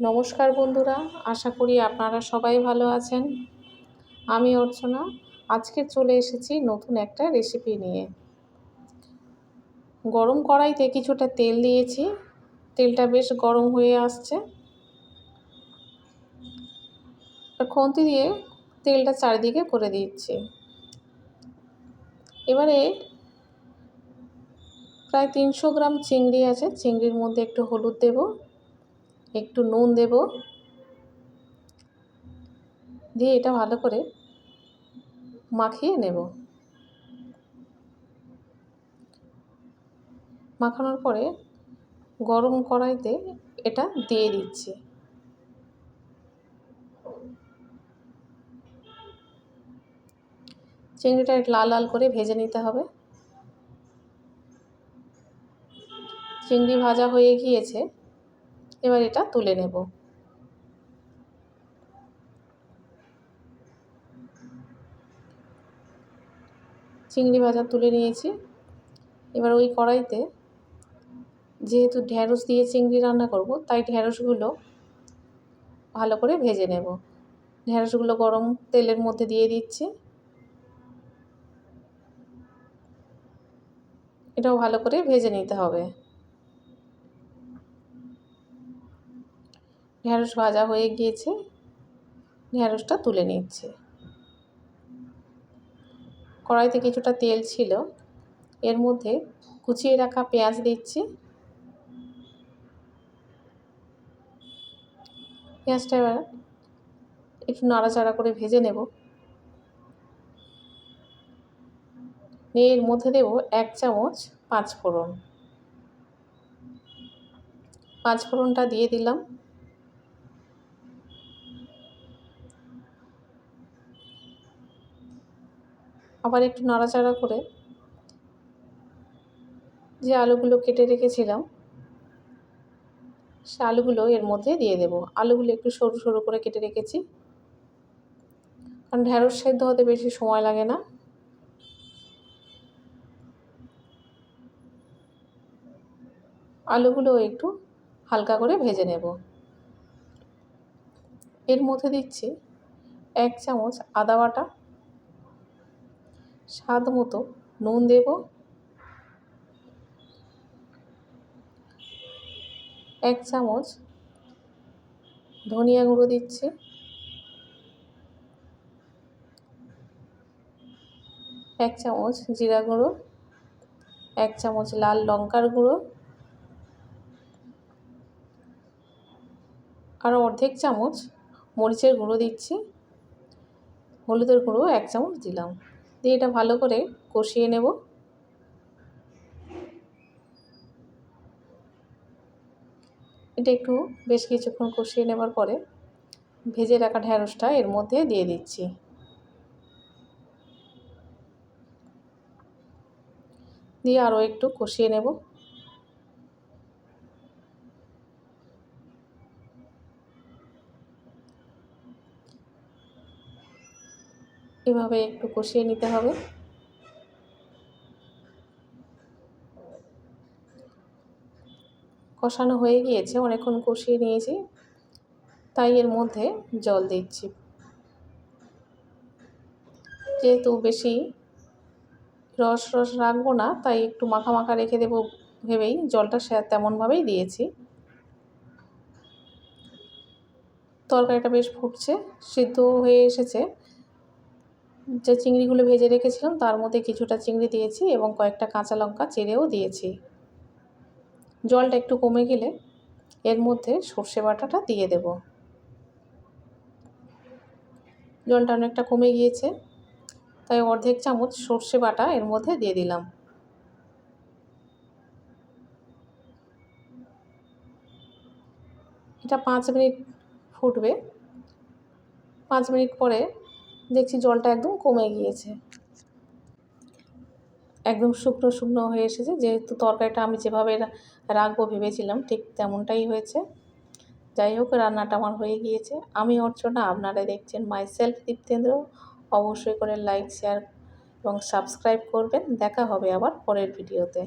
নমস্কার বন্ধুরা, আশা করি আপনারা সবাই ভালো আছেন। আমি অর্চনা। আজকে চলে এসেছি নতুন একটা রেসিপি নিয়ে। গরম কড়াইতে কিছুটা তেল দিয়েছি। তেলটা বেশ গরম হয়ে আসছে। খুন্তি দিয়ে তেলটা চারিদিকে করে দিচ্ছি। এবারে প্রায় 300 গ্রাম চিংড়ি আছে। চিংড়ির মধ্যে একটু হলুদ দেব, একটু নুন দেব, দিয়ে এটা ভালো করে মাখিয়ে নেব। মাখানোর পরে গরম কড়াইতে এটা দিয়ে দিচ্ছি। চিংড়িটা লাল লাল করে ভেজে নিতে হবে। চিংড়ি ভাজা হয়ে গিয়েছে, এবার এটা তুলে নেব। চিংড়ি ভাজা তুলে নিয়েছি। এবার ওই কড়াইতে, যেহেতু ঢ্যাঁড়স দিয়ে চিংড়ি রান্না করব, তাই ঢ্যাঁড়সগুলো ভালো করে ভেজে নেব। ঢ্যাঁড়সগুলো গরম তেলের মধ্যে দিয়ে দিচ্ছি। এটাও ভালো করে ভেজে নিতে হবে। ঢ্যাঁড়স ভাজা হয়ে গিয়েছে, ঢ্যাঁড়সটা তুলে নিচ্ছি। কড়াইতে কিছুটা তেল ছিল, এর মধ্যে কুচিয়ে রাখা পেঁয়াজ দিচ্ছি। পেঁয়াজটা এবার একটু নাড়াচাড়া করে ভেজে নেব। এর মধ্যে দেব 1 চামচ পাঁচফোড়ন। পাঁচফোড়নটা দিয়ে দিলাম। আবার একটু নাড়াচাড়া করে যে আলুগুলো কেটে রেখেছিলাম, সে আলুগুলো এর মধ্যে দিয়ে দেব। আলুগুলো একটু সরু সরু করে কেটে রেখেছি, কারণ ঢ্যাঁড়স সেদ্ধ হতে বেশি সময় লাগে না। আলুগুলো একটু হালকা করে ভেজে নেব। এর মধ্যে দিচ্ছি 1 চামচ আদা বাটা, স্বাদ মতো নুন দেব, 1 চামচ ধনিয়া গুঁড়ো দিচ্ছি, 1 চামচ জিরা গুঁড়ো, 1 চামচ লাল লঙ্কার গুঁড়ো, আর অর্ধেক চামচ মরিচের গুঁড়ো দিচ্ছি, হলুদের গুঁড়ো 1 চামচ দিলাম। দিয়ে এটা ভালো করে কষিয়ে নেব। এটা একটু বেশ কিছুক্ষণ কষিয়ে নেবার পরে ভেজে রাখা ঢ্যাঁড়সটা এর মধ্যে দিয়ে দিচ্ছি। দিয়ে আরও একটু কষিয়ে নেব। এভাবে একটু কষিয়ে নিতে হবে। কষানো হয়ে গিয়েছে, অনেকক্ষণ কষিয়ে নিয়েছি, তাই এর মধ্যে জল দিচ্ছি। যেহেতু বেশি রস রাখবো না, তাই একটু মাখা মাখা রেখে দেবো ভেবেই জলটা তেমনভাবেই দিয়েছি। তরকারিটা বেশ ফুটছে, সিদ্ধ হয়ে এসেছে। যে চিংড়িগুলো ভেজে রেখেছিলাম তার মধ্যে কিছুটা চিংড়ি দিয়েছি এবং কয়েকটা কাঁচা লঙ্কা চিরেও দিয়েছি। জলটা একটু কমে গেলে এর মধ্যে সর্ষে বাটাটা দিয়ে দেব। জলটা অনেকটা কমে গিয়েছে, তাই অর্ধেক চামচ সর্ষে বাটা এর মধ্যে দিয়ে দিলাম। এটা 5 মিনিট ফুটবে। 5 মিনিট পরে দেখছি জলটা একদম কমে গিয়েছে, একদম শুকনো শুকনো হয়ে এসেছে। যেহেতু তরকারিটা আমি যেভাবে রাখবো ভেবেছিলাম ঠিক তেমনটাই হয়েছে। যাই হোক, রান্নাটা আমার হয়ে গিয়েছে। আমি অর্চনা, আপনারা দেখছেন মাই সেলফ দীপ্তেন্দ্র। অবশ্যই করে লাইক, শেয়ার এবং সাবস্ক্রাইব করবেন। দেখা হবে আবার পরের ভিডিওতে।